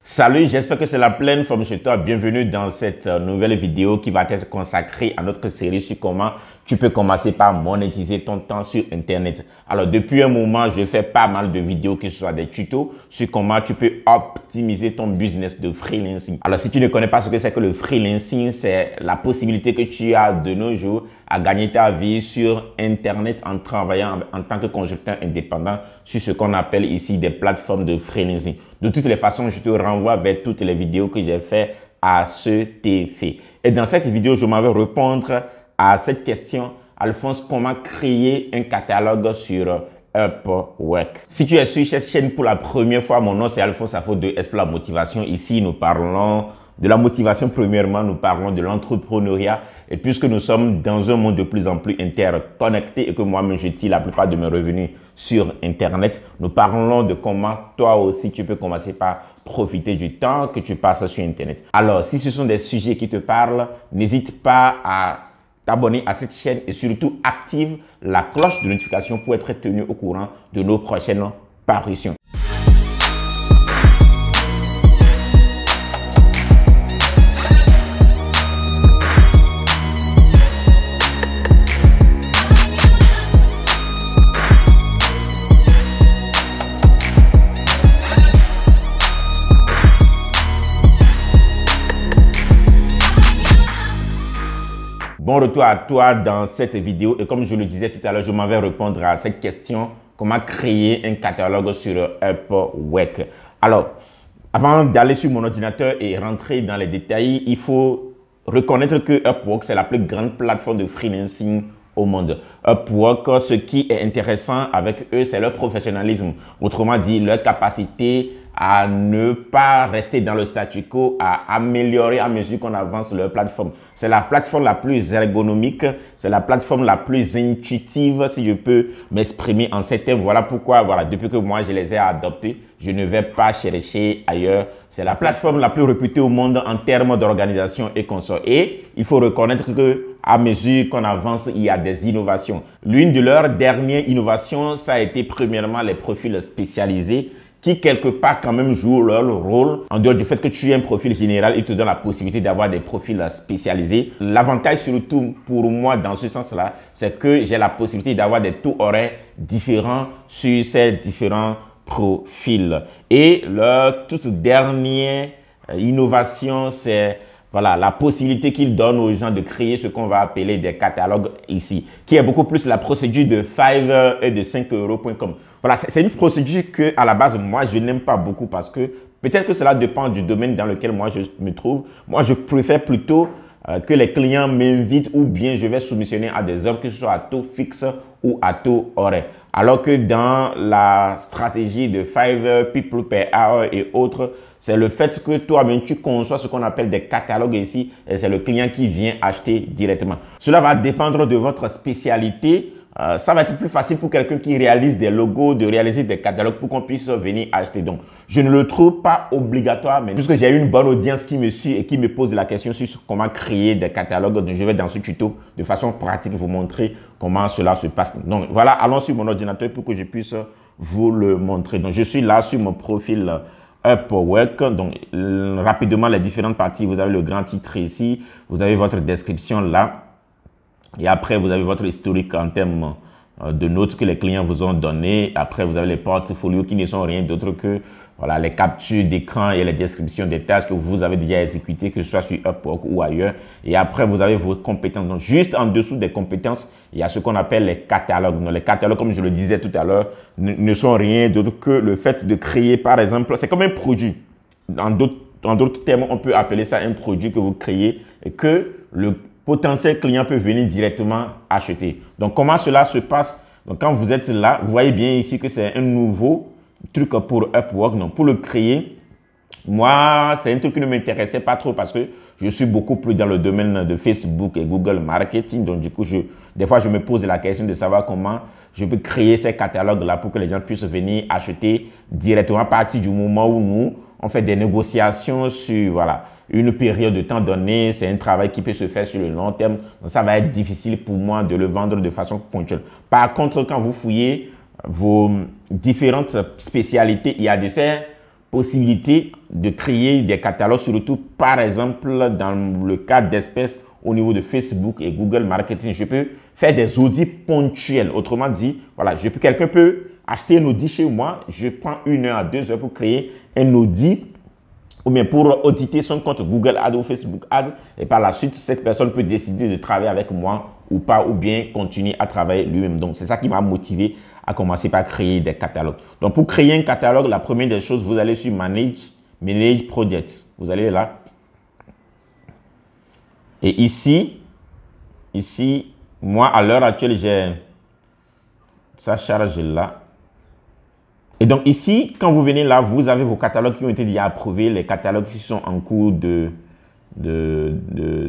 Salut, j'espère que c'est la pleine forme chez toi. Bienvenue dans cette nouvelle vidéo qui va être consacrée à notre série sur comment tu peux commencer par monétiser ton temps sur Internet. Alors, depuis un moment, je fais pas mal de vidéos, que ce soit des tutos sur comment tu peux optimiser ton business de freelancing. Alors, si tu ne connais pas ce que c'est que le freelancing, c'est la possibilité que tu as de nos jours à gagner ta vie sur Internet en travaillant en tant que consultant indépendant sur ce qu'on appelle ici des plateformes de freelancing. De toutes les façons, je te renvoie vers toutes les vidéos que j'ai fait à cet effet. Et dans cette vidéo, je m'en vais répondre à cette question. Alphonse, comment créer un catalogue sur Upwork? Si tu es sur cette chaîne pour la première fois, mon nom c'est Alphonse Afo de Explore la Motivation. Ici, nous parlons de la motivation premièrement, nous parlons de l'entrepreneuriat. Et puisque nous sommes dans un monde de plus en plus interconnecté et que moi-même je tire la plupart de mes revenus sur Internet, nous parlons de comment toi aussi tu peux commencer par profiter du temps que tu passes sur Internet. Alors, si ce sont des sujets qui te parlent, n'hésite pas à t'abonner à cette chaîne et surtout active la cloche de notification pour être tenu au courant de nos prochaines parutions. Bon retour à toi dans cette vidéo et comme je le disais tout à l'heure, je m'en vais répondre à cette question, comment créer un catalogue sur Upwork. Alors, avant d'aller sur mon ordinateur et rentrer dans les détails, il faut reconnaître que Upwork, c'est la plus grande plateforme de freelancing au monde. Upwork, ce qui est intéressant avec eux, c'est leur professionnalisme. Autrement dit, leur capacité à ne pas rester dans le statu quo, à améliorer à mesure qu'on avance leur plateforme. C'est la plateforme la plus ergonomique, c'est la plateforme la plus intuitive, si je peux m'exprimer en ces termes. Voilà pourquoi, depuis que moi je les ai adoptés, je ne vais pas chercher ailleurs. C'est la plateforme la plus réputée au monde en termes d'organisation et consorts. Et il faut reconnaître que à mesure qu'on avance, il y a des innovations. L'une de leurs dernières innovations, ça a été premièrement les profils spécialisés qui quelque part quand même jouent leur rôle. En dehors du fait que tu aies un profil général, ils te donnent la possibilité d'avoir des profils spécialisés. L'avantage surtout pour moi dans ce sens-là, c'est que j'ai la possibilité d'avoir des taux horaires différents sur ces différents profils. Et leur toute dernière innovation, c'est la possibilité qu'ils donnent aux gens de créer ce qu'on va appeler des catalogues ici, qui est beaucoup plus la procédure de Fiverr et de 5euros.com. Voilà, c'est une procédure que à la base, moi, je n'aime pas beaucoup parce que peut-être que cela dépend du domaine dans lequel moi je me trouve. Moi, je préfère plutôt que les clients m'invitent ou bien je vais soumissionner à des offres, que ce soit à taux fixe ou à taux horaire. Alors que dans la stratégie de Fiverr, People Per Hour et autres, c'est le fait que toi-même, tu conçois ce qu'on appelle des catalogues ici et c'est le client qui vient acheter directement. Cela va dépendre de votre spécialité. Ça va être plus facile pour quelqu'un qui réalise des logos, de réaliser des catalogues pour qu'on puisse venir acheter. Donc, je ne le trouve pas obligatoire, mais puisque j'ai une bonne audience qui me suit et qui me pose la question sur comment créer des catalogues, donc je vais dans ce tuto de façon pratique vous montrer comment cela se passe. Donc, voilà, allons sur mon ordinateur pour que je puisse vous le montrer. Donc, je suis là sur mon profil Upwork. Donc, rapidement, les différentes parties, vous avez le grand titre ici, vous avez votre description là. Et après, vous avez votre historique en termes de notes que les clients vous ont données. Après, vous avez les portfolios qui ne sont rien d'autre que les captures d'écran et les descriptions des tâches que vous avez déjà exécutées, que ce soit sur Upwork ou ailleurs. Et après, vous avez vos compétences. Donc, juste en dessous des compétences, il y a ce qu'on appelle les catalogues. Donc, les catalogues, comme je le disais tout à l'heure, ne sont rien d'autre que le fait de créer, par exemple, c'est comme un produit. En d'autres termes, on peut appeler ça un produit que vous créez et que le potentiel client peut venir directement acheter. Donc, comment cela se passe? Donc, quand vous êtes là, vous voyez bien ici que c'est un nouveau truc pour Upwork. Donc, pour le créer, moi, c'est un truc qui ne m'intéressait pas trop parce que je suis beaucoup plus dans le domaine de Facebook et Google Marketing. Donc, du coup, des fois, je me pose la question de savoir comment je peux créer ces catalogues-là pour que les gens puissent venir acheter directement à partir du moment où nous, on fait des négociations sur, une période de temps donnée. C'est un travail qui peut se faire sur le long terme. Donc, ça va être difficile pour moi de le vendre de façon ponctuelle. Par contre, quand vous fouillez vos différentes spécialités, il y a de ces possibilité de créer des catalogues, surtout par exemple dans le cas d'espèces au niveau de Facebook et Google Marketing. Je peux faire des audits ponctuels. Autrement dit, voilà, quelqu'un peut acheter un audit chez moi. Je prends 1 heure à 2 heures pour créer un audit ou bien pour auditer son compte Google Ads ou Facebook Ads. Et par la suite, cette personne peut décider de travailler avec moi ou pas, ou bien continuer à travailler lui-même. Donc, c'est ça qui m'a motivé à commencer par créer des catalogues. Donc, pour créer un catalogue, la première des choses, vous allez sur Manage Projects. Vous allez là. Et ici, moi, à l'heure actuelle, j'ai ça charge là. Et donc ici, quand vous venez là, vous avez vos catalogues qui ont été déjà approuvés, les catalogues qui sont en cours de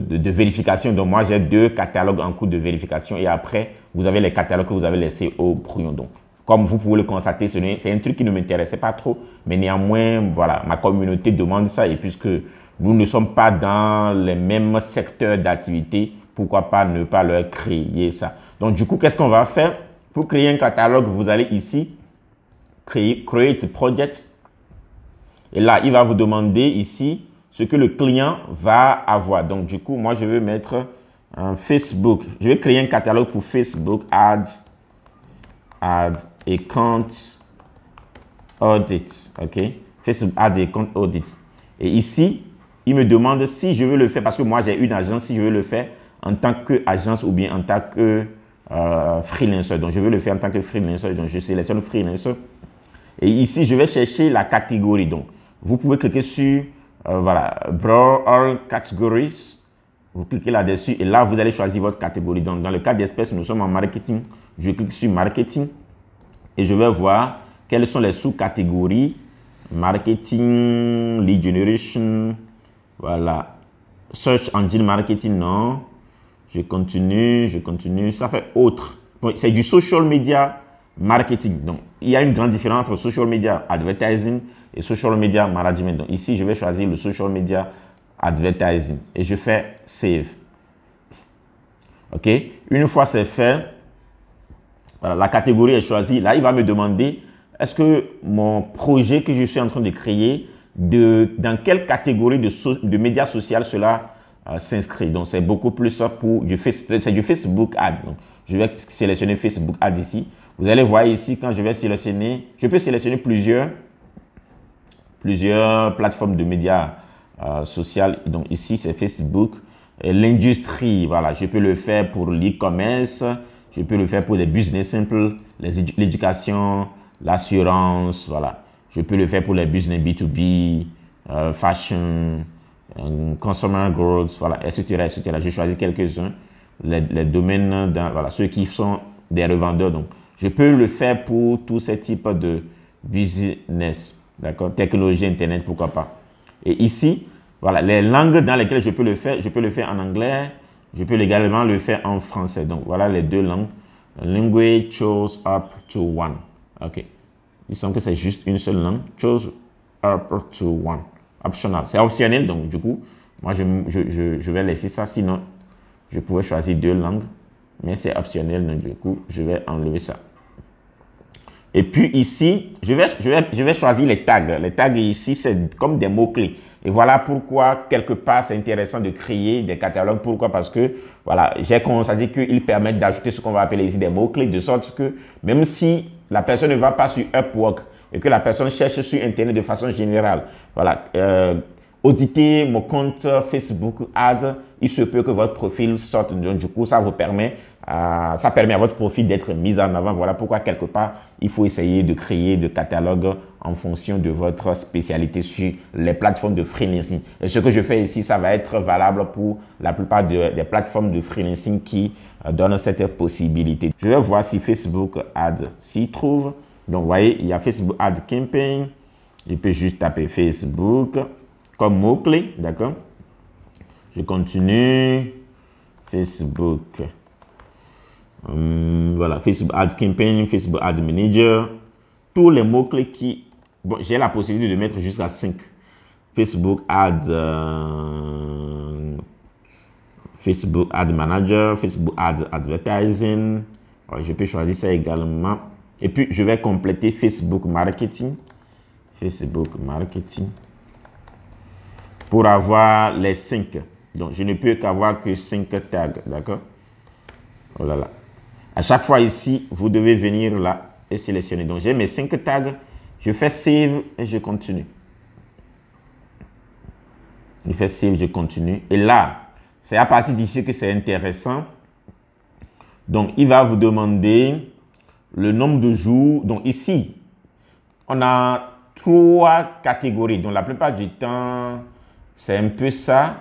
vérification. Donc moi, j'ai 2 catalogues en cours de vérification et après, vous avez les catalogues que vous avez laissés au brouillon. Donc, comme vous pouvez le constater, c'est un truc qui ne m'intéressait pas trop, mais néanmoins, voilà, ma communauté demande ça et puisque nous ne sommes pas dans les mêmes secteurs d'activité, pourquoi pas ne pas leur créer ça. Donc du coup, qu'est-ce qu'on va faire? Pour créer un catalogue, vous allez ici, Create Project. Et là, il va vous demander ici ce que le client va avoir. Donc, du coup, moi, je vais mettre un Facebook. Je vais créer un catalogue pour Facebook Ads et compte Audit. OK? Facebook Ads et compte Audit. Et ici, il me demande si je veux le faire, parce que moi, j'ai une agence, si je veux le faire en tant qu'agence ou bien en tant que freelancer. Donc, je veux le faire en tant que freelancer. Donc, je sélectionne freelancer. Et ici, je vais chercher la catégorie. Donc, vous pouvez cliquer sur, voilà, Browse All Categories. Vous cliquez là-dessus et là, vous allez choisir votre catégorie. Donc, dans le cas d'espèce, nous sommes en marketing. Je clique sur marketing et je vais voir quelles sont les sous-catégories. Marketing, lead generation, voilà. Search engine marketing, non. Je continue. Ça fait autre. Bon, c'est du social media marketing. Donc, il y a une grande différence entre social media advertising et social media management. Donc, ici, je vais choisir le social media advertising et je fais save. OK? Une fois c'est fait, voilà, la catégorie est choisie. Là, il va me demander est-ce que mon projet que je suis en train de créer, dans quelle catégorie de médias sociaux cela s'inscrit. Donc, c'est beaucoup plus pour du Facebook Ad. Donc, je vais sélectionner Facebook Ad ici. Vous allez voir ici, quand je vais sélectionner, je peux sélectionner plusieurs plateformes de médias sociaux. Donc ici, c'est Facebook. L'industrie, voilà, je peux le faire pour l'e-commerce, je peux le faire pour les business simple, l'éducation, l'assurance, voilà. Je peux le faire pour les business B2B, fashion, consumer goods, voilà, etc., etc. Je choisis quelques-uns, les domaines, voilà, ceux qui sont des revendeurs. Donc, je peux le faire pour tous ces types de business, d'accord? Technologie, Internet, pourquoi pas. Et ici, voilà, les langues dans lesquelles je peux le faire en anglais, je peux également le faire en français. Donc, voilà les 2 langues. Language chose up to 1. OK. Il semble que c'est juste une seule langue. Chose up to 1. Optional. C'est optionnel, donc du coup, moi, je vais laisser ça. Sinon, je pouvais choisir 2 langues. Mais c'est optionnel, donc du coup, je vais enlever ça. Et puis ici, je vais choisir les tags. Les tags ici, c'est comme des mots-clés. Et voilà pourquoi, quelque part, c'est intéressant de créer des catalogues. Pourquoi? Parce que, voilà, j'ai constaté qu'ils permettent d'ajouter ce qu'on va appeler ici des mots-clés, de sorte que même si la personne ne va pas sur Upwork et que la personne cherche sur Internet de façon générale, voilà, auditer mon compte Facebook Ads, il se peut que votre profil sorte. Donc, du coup, ça permet à votre profil d'être mis en avant. Voilà pourquoi, quelque part, il faut essayer de créer des catalogues en fonction de votre spécialité sur les plateformes de freelancing. Et ce que je fais ici, ça va être valable pour la plupart des plateformes de freelancing qui donnent cette possibilité. Je vais voir si Facebook Ads s'y trouve. Donc, vous voyez, il y a Facebook Ads Campaign. Je peux juste taper Facebook comme mot-clé, d'accord? Je continue. Facebook. Voilà, Facebook Ad Campaign, Facebook Ad Manager. Tous les mots-clés qui... Bon, j'ai la possibilité de mettre jusqu'à 5. Facebook Ad... Facebook Ad Manager, Facebook Ad Advertising. Alors, je peux choisir ça également. Et puis, je vais compléter Facebook Marketing. Facebook Marketing. pour avoir les 5. Donc, je ne peux qu'avoir que 5 tags, d'accord? Oh là là. À chaque fois ici, vous devez venir là et sélectionner. Donc, j'ai mes 5 tags. Je fais Save et je continue. Je fais Save, je continue. Et là, c'est à partir d'ici que c'est intéressant. Donc, il va vous demander le nombre de jours. Donc, ici, on a 3 catégories. Donc, la plupart du temps, c'est un peu ça.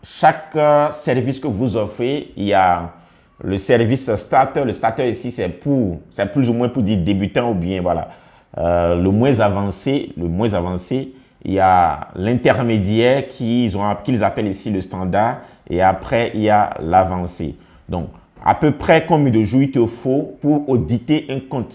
Chaque service que vous offrez, il y a le service starter. Le starter ici, c'est plus ou moins pour dire débutant ou bien, voilà. Le moins avancé, il y a l'intermédiaire qu'ils appellent ici le standard. Et après, il y a l'avancé. Donc, à peu près combien de jours il te faut pour auditer un compte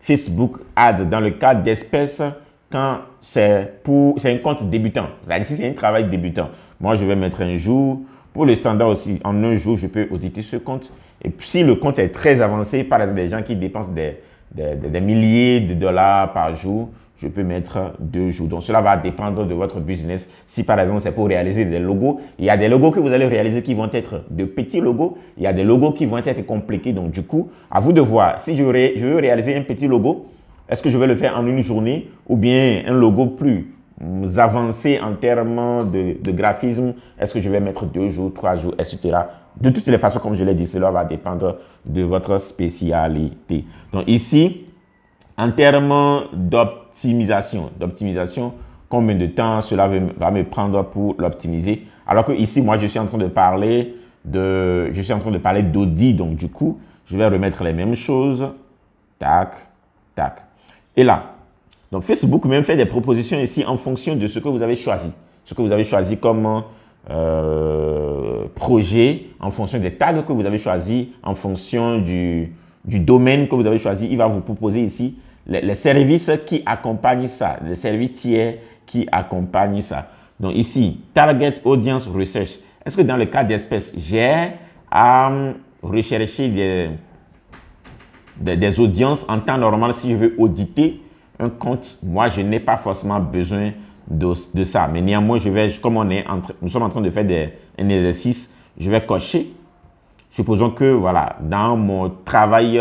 Facebook Ads dans le cas d'espèces quand c'est un compte débutant. C'est-à-dire si c'est un travail débutant. Moi, je vais mettre un jour. Pour le standard aussi, en un jour, je peux auditer ce compte. Et puis, si le compte est très avancé, par exemple, des gens qui dépensent des milliers de dollars par jour, je peux mettre 2 jours. Donc, cela va dépendre de votre business. Si, par exemple, c'est pour réaliser des logos, il y a des logos que vous allez réaliser qui vont être de petits logos. Il y a des logos qui vont être compliqués. Donc, du coup, à vous de voir. Si je veux réaliser un petit logo, est-ce que je vais le faire en une journée ou bien un logo plus avancé en termes de graphisme? Est-ce que je vais mettre 2 jours, 3 jours, etc. De toutes les façons, comme je l'ai dit, cela va dépendre de votre spécialité. Donc, ici, en termes d'optimisation, combien de temps cela va me prendre pour l'optimiser? Alors que ici, moi, je suis en train de parler d'audit. Donc, du coup, je vais remettre les mêmes choses. Tac, tac. Et là, donc Facebook même fait des propositions ici en fonction de ce que vous avez choisi. Ce que vous avez choisi comme projet, en fonction des tags que vous avez choisi, en fonction du domaine que vous avez choisi. Il va vous proposer ici les services qui accompagnent ça, les services tiers qui accompagnent ça. Donc ici, Target Audience Research. Est-ce que dans le cas d'espèces, j'ai à rechercher des audiences en temps normal si je veux auditer un compte? Moi, je n'ai pas forcément besoin de ça. Mais néanmoins, comme nous sommes en train de faire un exercice, je vais cocher. Supposons que, voilà, dans mon travail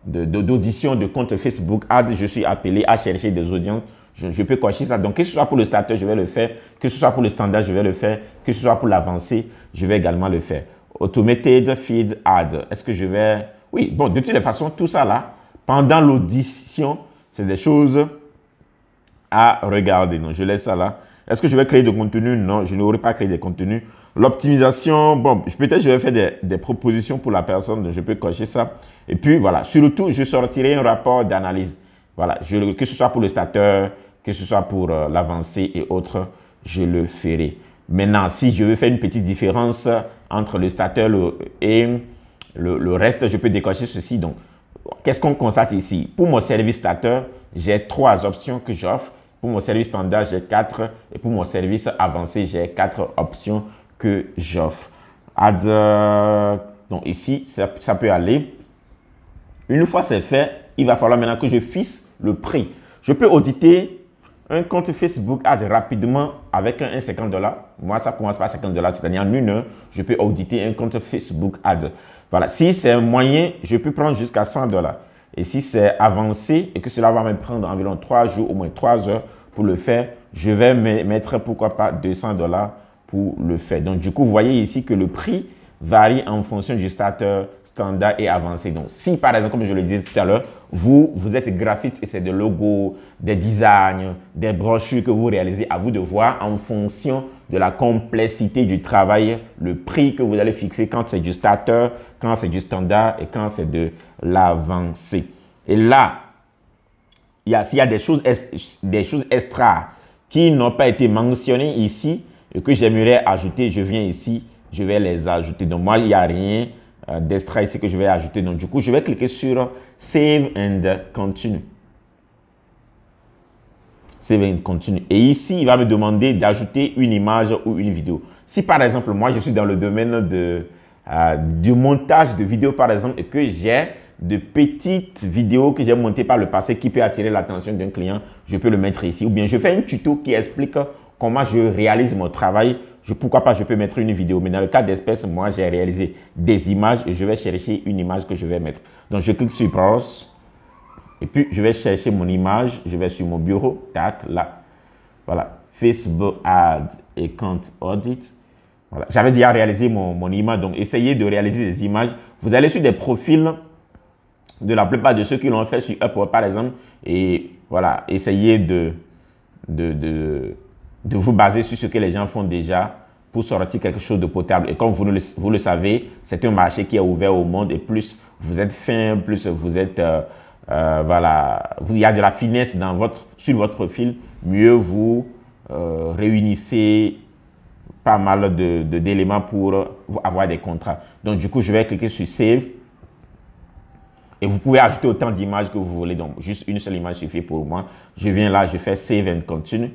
d'audition de compte Facebook Ads, je suis appelé à chercher des audiences. Je peux cocher ça. Donc, que ce soit pour le starter, je vais le faire. Que ce soit pour le standard, je vais le faire. Que ce soit pour l'avancé, je vais également le faire. Automated Feed Ad. Est-ce que je vais... Oui, bon, de toutes les façons, tout ça là, pendant l'audition, c'est des choses à regarder. Donc, je laisse ça là. Est-ce que je vais créer du contenu? Non, je n'aurai pas créé des contenus. L'optimisation, bon, peut-être je vais faire des propositions pour la personne, donc je peux cocher ça. Et puis, voilà, surtout, je sortirai un rapport d'analyse. Voilà, que ce soit pour le starter, que ce soit pour l'avancée et autres, je le ferai. Maintenant, si je veux faire une petite différence entre le starter et le reste, je peux décocher ceci. Donc, qu'est-ce qu'on constate ici? Pour mon service starter, j'ai 3 options que j'offre. Pour mon service standard, j'ai 4. Et pour mon service avancé, j'ai 4 options que j'offre. Donc ici, ça peut aller. Une fois c'est fait, il va falloir maintenant que je fixe le prix. Je peux auditer un compte Facebook Ads rapidement avec un 50 $. Moi, ça commence par 50 $, c'est-à-dire en 1 heure, je peux auditer un compte Facebook Ads. Voilà, si c'est moyen, je peux prendre jusqu'à 100 $. Et si c'est avancé et que cela va me prendre environ 3 jours, au moins 3 heures pour le faire, je vais mettre, pourquoi pas, 200 $ pour le faire. Donc, du coup, vous voyez ici que le prix varie en fonction du starter, standard et avancé. Donc, si par exemple, comme je le disais tout à l'heure, vous êtes graphiste et c'est des logos, des designs, des brochures que vous réalisez, à vous de voir en fonction de la complexité du travail, le prix que vous allez fixer quand c'est du starter, quand c'est du standard et quand c'est de l'avancé. Et là, s'il y a des choses extra qui n'ont pas été mentionnées ici et que j'aimerais ajouter, je viens ici, je vais les ajouter. Donc, moi, il n'y a rien d'extra ici que je vais ajouter. Donc, du coup, je vais cliquer sur Save and Continue. Save and Continue. Et ici, il va me demander d'ajouter une image ou une vidéo. Si, par exemple, moi, je suis dans le domaine du montage de vidéos, par exemple, et que j'ai de petites vidéos que j'ai montées par le passé qui peut attirer l'attention d'un client, je peux le mettre ici. Ou bien, je fais un tuto qui explique comment je réalise mon travail, pourquoi pas je peux mettre une vidéo. Mais dans le cas d'espèce, moi, j'ai réalisé des images et je vais chercher une image que je vais mettre. Donc, je clique sur Browse. Et puis, je vais chercher mon image. Je vais sur mon bureau. Tac, là. Voilà. Facebook Ads et Compte Audit. Voilà. J'avais déjà réalisé mon image. Donc, essayez de réaliser des images. Vous allez sur des profils de la plupart de ceux qui l'ont fait sur Upwork, par exemple. Et voilà, essayez de vous baser sur ce que les gens font déjà pour sortir quelque chose de potable. Et comme vous le savez, c'est un marché qui est ouvert au monde. Et plus vous êtes fin, plus vous êtes... voilà, il y a de la finesse sur votre profil, mieux vous réunissez pas mal d'éléments pour avoir des contrats. Donc, du coup, je vais cliquer sur Save. Et vous pouvez ajouter autant d'images que vous voulez. Donc, juste une seule image suffit pour moi. Je viens là, je fais Save and Continue.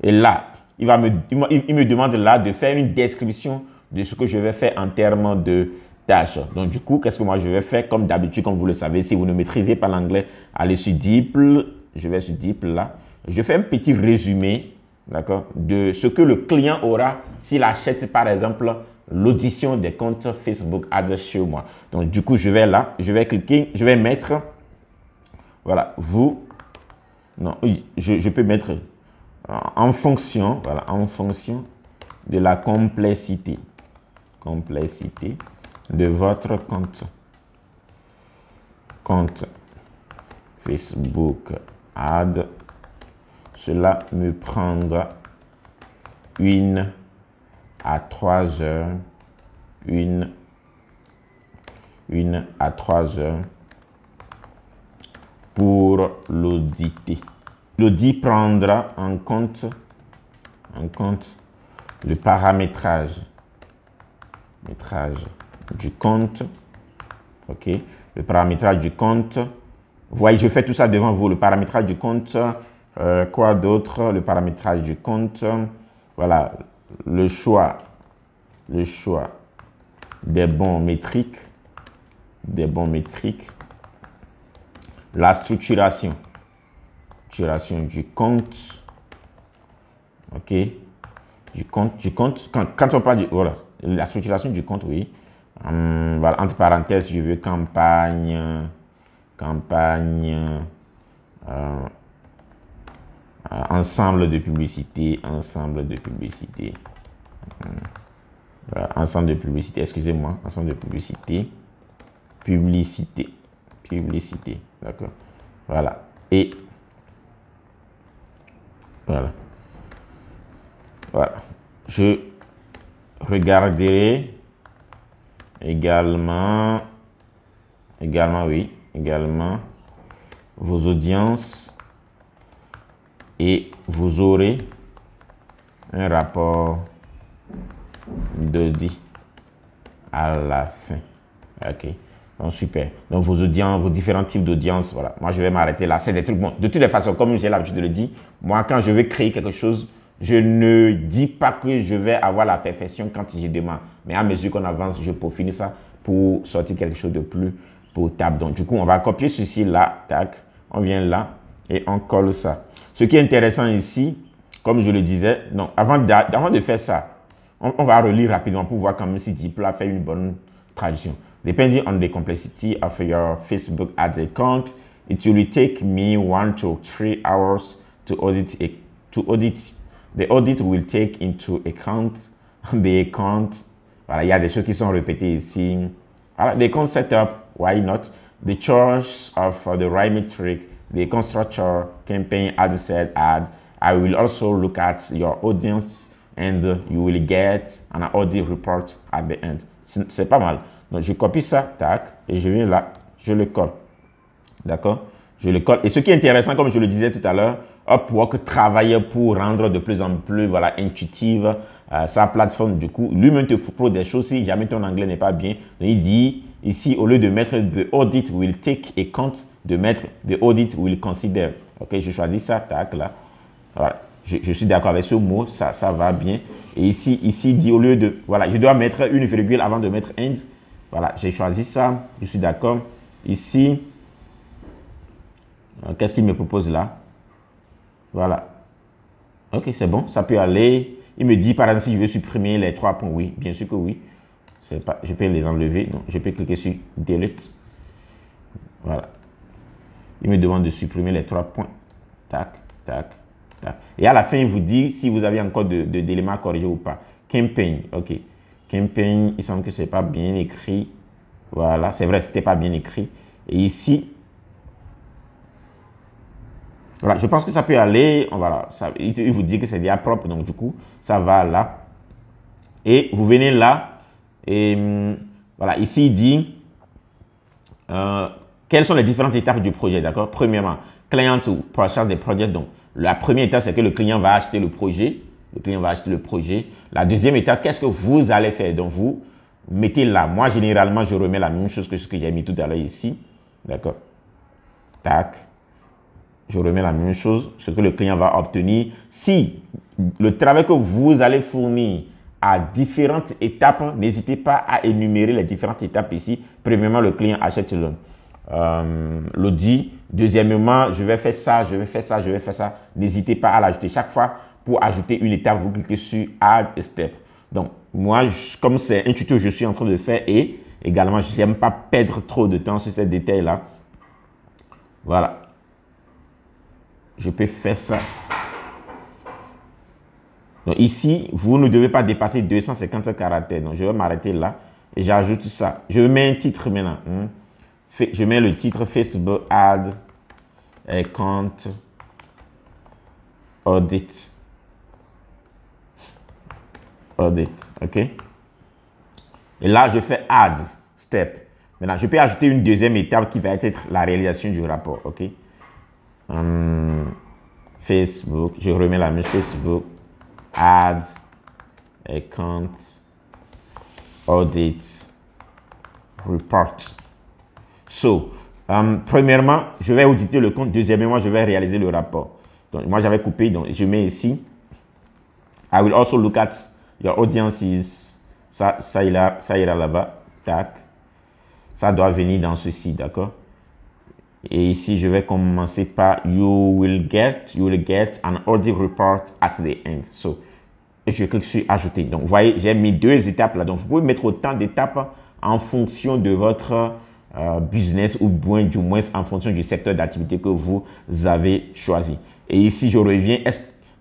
Et là, il me demande là de faire une description de ce que je vais faire en termes de tâches. Donc, du coup, qu'est-ce que moi je vais faire? Comme d'habitude, comme vous le savez, si vous ne maîtrisez pas l'anglais, allez sur DeepL. Je vais sur DeepL là. Je fais un petit résumé, d'accord, de ce que le client aura s'il achète, par exemple, l'audition des comptes Facebook Ads chez moi. Donc, du coup, je vais là, je vais cliquer, je vais mettre, voilà, non, oui, je peux mettre en fonction, voilà, en fonction de la complexité de votre compte Facebook Ads, cela me prendra 1 à 3 heures, 1 à 3 heures pour l'auditer. L'audit prendra en compte le paramétrage du compte. OK. Le paramétrage du compte. Vous voyez, je fais tout ça devant vous. Le paramétrage du compte. Quoi d'autre? Le paramétrage du compte. Voilà. Le choix des bons métriques. La structuration du compte. OK. Du compte. Quand on parle de, voilà, la structuration du compte, oui. Voilà, entre parenthèses, je veux campagne, ensemble de publicité, voilà, ensemble de publicité, excusez-moi, ensemble de publicité, d'accord, voilà, et voilà, je regarderai également vos audiences et vous aurez un rapport d'audit à la fin. OK. Donc, super. Donc, vos audiences, vos différents types d'audience, voilà. Moi, je vais m'arrêter là. C'est des trucs, bon, de toutes les façons, comme j'ai l'habitude de le dire, moi, quand je vais créer quelque chose, je ne dis pas que je vais avoir la perfection quand je demande. Mais à mesure qu'on avance, je peaufine ça pour sortir quelque chose de plus potable. Donc, du coup, on va copier ceci là, tac. On vient là et on colle ça. Ce qui est intéressant ici, comme je le disais, non, avant de faire ça, on va relire rapidement pour voir quand même si DeepL a fait une bonne traduction. Depending on the complexity of your Facebook ads account, it will take me 1 to 3 hours to audit. The audit will take into account the account. Voilà, il y a des choses qui sont répétées ici. Voilà, the account setup, why not? The choice of the right metric, the account structure, campaign, ad set, ad. I will also look at your audience and you will get an audit report at the end. C'est pas mal. Donc, je copie ça, tac, et je viens là, je le colle. D'accord? Je le colle. Et ce qui est intéressant, comme je le disais tout à l'heure, Upwork travaille pour rendre de plus en plus, voilà, intuitive sa plateforme. Du coup, lui-même te propose des choses si jamais ton anglais n'est pas bien. Il dit ici, au lieu de mettre the audit will take account, de mettre the audit will consider. OK, je choisis ça, tac, là. Voilà. Je suis d'accord avec ce mot, ça va bien. Et ici, dit au lieu de, voilà, je dois mettre une virgule avant de mettre end. Voilà, j'ai choisi ça, je suis d'accord. Ici, qu'est-ce qu'il me propose là? Voilà. Ok, c'est bon, ça peut aller. Il me dit, par exemple, si je veux supprimer les 3 points. Oui, bien sûr que oui. Pas, je peux les enlever. Donc, je peux cliquer sur Delete. Voilà. Il me demande de supprimer les 3 points. Tac, tac, tac. Et à la fin, il vous dit si vous avez encore d'éléments à corriger ou pas. Campaign, ok. Campaign, il semble que c'est pas bien écrit. Voilà, c'est vrai, c'était pas bien écrit. Et ici, voilà, je pense que ça peut aller. Voilà, ça, il vous dit que c'est bien propre, donc du coup, ça va là. Et vous venez là. Et voilà, ici, il dit quelles sont les différentes étapes du projet, d'accord? Premièrement, client to purchase des projets. Donc, la première étape, c'est que le client va acheter le projet. Le client va acheter le projet. La deuxième étape, qu'est-ce que vous allez faire? Donc, vous mettez là. Moi, généralement, je remets la même chose que ce que j'ai mis tout à l'heure ici. D'accord? Tac. Je remets la même chose, ce que le client va obtenir. Si le travail que vous allez fournir à différentes étapes, n'hésitez pas à énumérer les différentes étapes ici. Premièrement, le client achète l'audit. Deuxièmement, je vais faire ça, je vais faire ça, je vais faire ça. N'hésitez pas à l'ajouter. Chaque fois, pour ajouter une étape, vous cliquez sur Add Step. Donc, moi, comme c'est un tuto que je suis en train de faire et également, je n'aime pas perdre trop de temps sur ces détails-là. Voilà. Je peux faire ça. Donc ici, vous ne devez pas dépasser 250 caractères. Donc je vais m'arrêter là et j'ajoute ça. Je mets un titre maintenant. Je mets le titre Facebook Ad Account Audit. Audit, ok. Et là, je fais Add Step. Maintenant, je peux ajouter une deuxième étape qui va être la réalisation du rapport, ok. Facebook, je remets la même Facebook, Ads, Account, Audit, Report. So, premièrement, je vais auditer le compte. Deuxièmement, je vais réaliser le rapport. Donc, moi, j'avais coupé, donc je mets ici. I will also look at your audiences. Ça ira là-bas. Tac. Ça doit venir dans ceci, d'accord? Et ici, je vais commencer par you will get an audit report at the end. So, et je clique sur ajouter. Donc, vous voyez, j'ai mis 2 étapes là. Donc, vous pouvez mettre autant d'étapes en fonction de votre business ou du moins en fonction du secteur d'activité que vous avez choisi. Et ici, je reviens.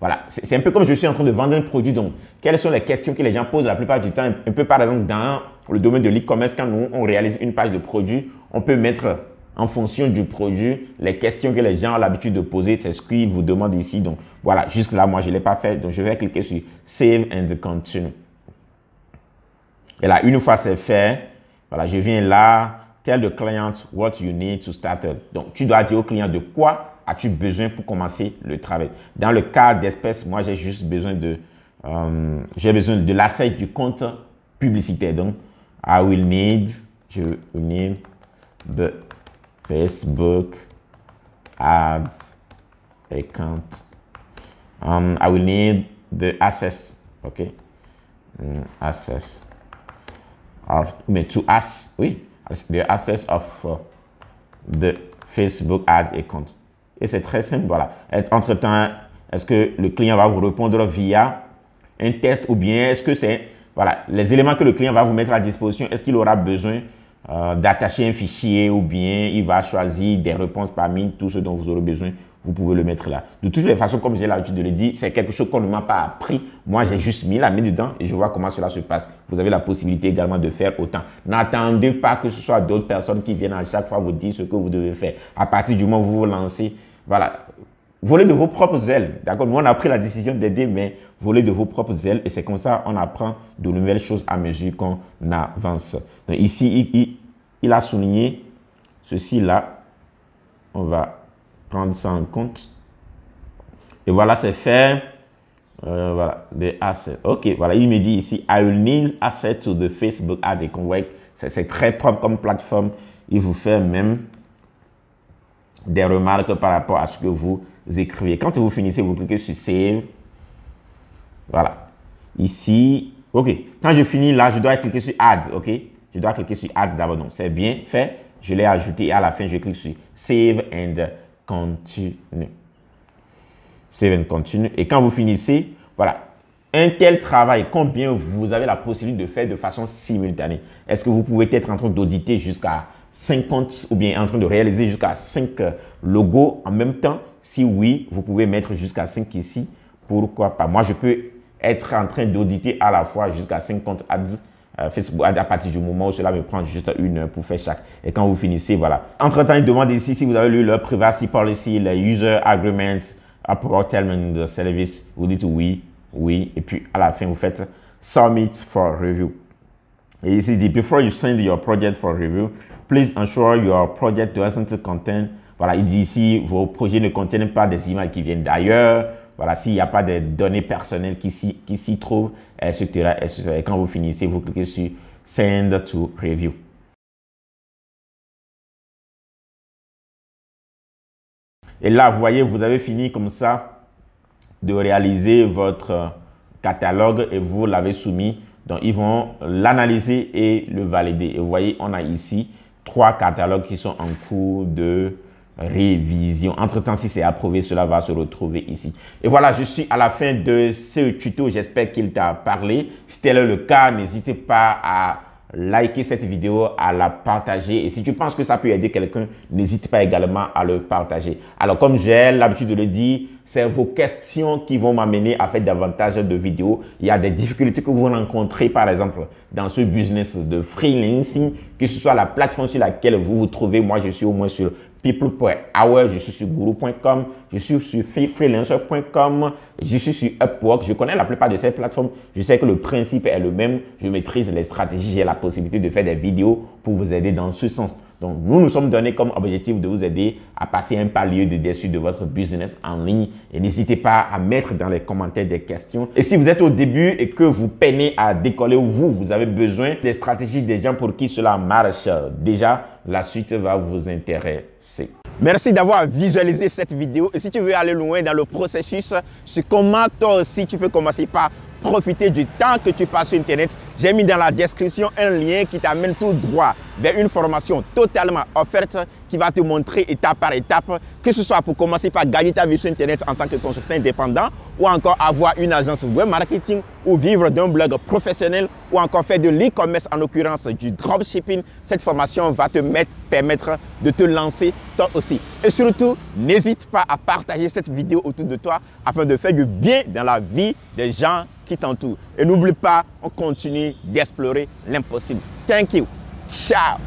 Voilà, c'est un peu comme je suis en train de vendre un produit. Donc, quelles sont les questions que les gens posent la plupart du temps? Un peu par exemple dans le domaine de l'e-commerce, quand nous, on réalise une page de produit, on peut mettre en fonction du produit, les questions que les gens ont l'habitude de poser, c'est ce qu'ils vous demandent ici. Donc, voilà, jusque là, moi, je ne l'ai pas fait. Donc, je vais cliquer sur Save and Continue. Et là, une fois c'est fait, voilà, je viens là, Tell the client what you need to start. Donc, tu dois dire au client de quoi as-tu besoin pour commencer le travail. Dans le cas d'espèce, moi, j'ai juste besoin de l'asset du compte publicitaire. Donc, I will need the Facebook ads account. I will need the access, okay? Access of, to ask, oui, the access of the Facebook ads account. Et c'est très simple, voilà. Entre-temps, est-ce que le client va vous répondre via un test ou bien est-ce que c'est, voilà, les éléments que le client va vous mettre à disposition, est-ce qu'il aura besoin d'attacher un fichier ou bien il va choisir des réponses parmi tout ce dont vous aurez besoin, vous pouvez le mettre là. De toutes les façons, comme j'ai l'habitude de le dire, c'est quelque chose qu'on ne m'a pas appris. Moi, j'ai juste mis la main dedans et je vois comment cela se passe. Vous avez la possibilité également de faire autant. N'attendez pas que ce soit d'autres personnes qui viennent à chaque fois vous dire ce que vous devez faire. À partir du moment où vous vous lancez, voilà, volez de vos propres ailes. D'accord? Nous, on a pris la décision d'aider, mais volez de vos propres ailes. Et c'est comme ça on apprend de nouvelles choses à mesure qu'on avance. Donc ici, il a souligné ceci là. On va prendre ça en compte. Et voilà, c'est fait. Voilà, des assets. OK, voilà, il me dit ici, I will need assets to the Facebook Ads Account. C'est très propre comme plateforme. Il vous fait même des remarques par rapport à ce que vous écrivez. Quand vous finissez, vous cliquez sur Save. Voilà. Ici, OK. Quand je finis là, je dois cliquer sur Add. OK. Je dois cliquer sur Add d'abord. Donc, c'est bien fait. Je l'ai ajouté et à la fin, je clique sur Save and Continue. Save and continue. Et quand vous finissez, voilà, un tel travail, combien vous avez la possibilité de faire de façon simultanée? Est-ce que vous pouvez être en train d'auditer jusqu'à 50 ou bien en train de réaliser jusqu'à 5 logos en même temps? Si oui, vous pouvez mettre jusqu'à 5 ici. Pourquoi pas? Moi, je peux être en train d'auditer à la fois jusqu'à 50 ads Facebook à partir du moment où cela me prend juste 1 heure pour faire chaque. Et quand vous finissez, voilà. Entre-temps, il demande ici si vous avez lu leur privacy policy, le user agreement, approval terms de service. Vous dites oui, oui. Et puis à la fin, vous faites submit for review. Et ici, il dit before you send your project for review, please ensure your project doesn't contain. Voilà, il dit ici, vos projets ne contiennent pas des images qui viennent d'ailleurs. Voilà, s'il n'y a pas de données personnelles qui s'y trouvent, etc., etc. Et quand vous finissez, vous cliquez sur Send to Review. Et là, vous voyez, vous avez fini comme ça de réaliser votre catalogue et vous l'avez soumis. Donc, ils vont l'analyser et le valider. Et vous voyez, on a ici 3 catalogues qui sont en cours de révision. Entre-temps, si c'est approuvé, cela va se retrouver ici. Et voilà, je suis à la fin de ce tuto. J'espère qu'il t'a parlé. Si tel est le cas, n'hésitez pas à liker cette vidéo, à la partager. Et si tu penses que ça peut aider quelqu'un, n'hésite pas également à le partager. Alors, comme j'ai l'habitude de le dire, c'est vos questions qui vont m'amener à faire davantage de vidéos. Il y a des difficultés que vous rencontrez, par exemple, dans ce business de freelancing, que ce soit la plateforme sur laquelle vous vous trouvez. Moi, je suis au moins sur people.hour, je suis sur guru.com, je suis sur freelancer.com, je suis sur Upwork. Je connais la plupart de ces plateformes. Je sais que le principe est le même. Je maîtrise les stratégies. J'ai la possibilité de faire des vidéos pour vous aider dans ce sens. Donc, nous sommes donnés comme objectif de vous aider à passer un palier de dessus de votre business en ligne. Et n'hésitez pas à mettre dans les commentaires des questions. Et si vous êtes au début et que vous peinez à décoller ou vous avez besoin des stratégies des gens pour qui cela marche déjà, la suite va vous intéresser. Merci d'avoir visualisé cette vidéo. Et si tu veux aller loin dans le processus, sur comment toi aussi tu peux commencer par profiter du temps que tu passes sur Internet, j'ai mis dans la description un lien qui t'amène tout droit vers une formation totalement offerte qui va te montrer étape par étape, que ce soit pour commencer par gagner ta vie sur Internet en tant que consultant indépendant ou encore avoir une agence web marketing ou vivre d'un blog professionnel ou encore faire de l'e-commerce, en l'occurrence du dropshipping. Cette formation va te permettre de te lancer toi aussi. Et surtout, n'hésite pas à partager cette vidéo autour de toi afin de faire du bien dans la vie des gens qui t'entourent. Et n'oublie pas, on continue d'explorer l'impossible. Thank you. Ciao.